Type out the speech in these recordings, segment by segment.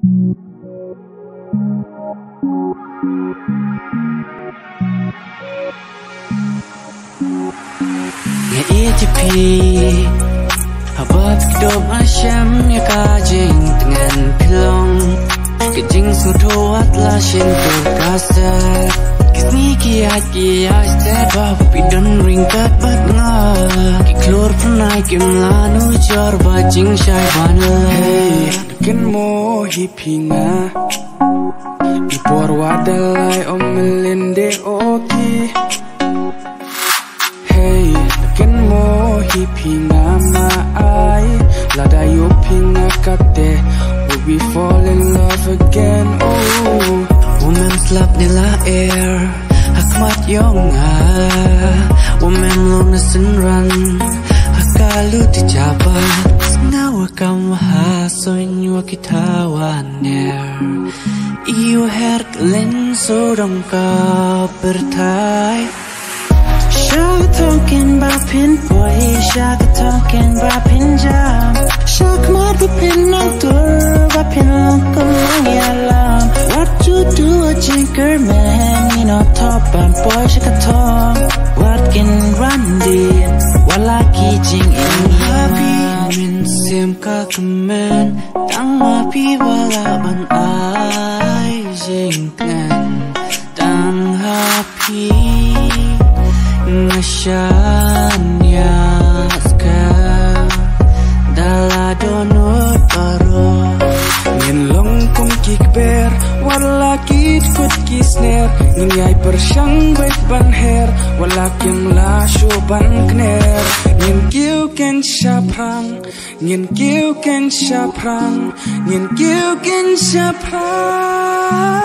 Pi Habat kedom asyam ya kajing dengan pilong Kejing sudoat lah shinto kasar Kisni kiat sted Bahu pidon ringkat bat nga Kiklor pernah kimlanu jor bajing syai banal Hey, ken mo hipinga Ipor wadalai om melinde oti Hey, ken mo hipinga maai Ladayo pinga kate Will we fall in love again, oh Woman slap nila air Hakmat yonga Woman lunasan run Hakalu dijaba Sengawa kamaha Soinwa kitawan air Iyo her kelen Sodong ka bertai Shaka talking about pin boy Shaka talking about pin jam Shaka mat pin nangtur Pin langkang yalam What you do a jinker man You know top and boy shaka talk What can run din Walaki jing in happy Min sim ka kemen Tang mapi walaban ay jing kan Tang happy Nasyanya ska Daladonut baro Ngin long kong kikber Wala kit kut kisner Ngin yay persyang baik ban her Wala kim lasyo ban kner Ngin kiu ken syaprang Ngin kiu ken syaprang Ngin kiu ken syaprang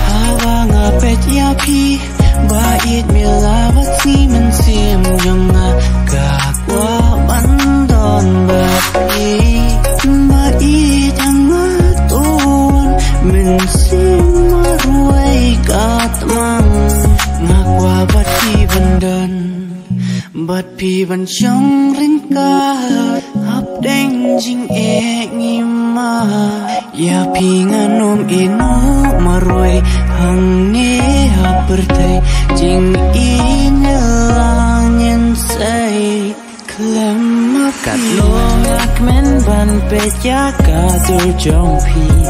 Hawa ngapet yapi Bait milawat si mensim Yang gagwa bandon bapi Bait yang ngatuan Mensim maruai katmang Ngagwa bati bandan Bati ban syong ringkat Hap deng jing ngima Ya pinganom ino maruai Hang ne hap bertai Jing inelangin say Kelem api Kat lo ngak men ban peja Kadur jong pi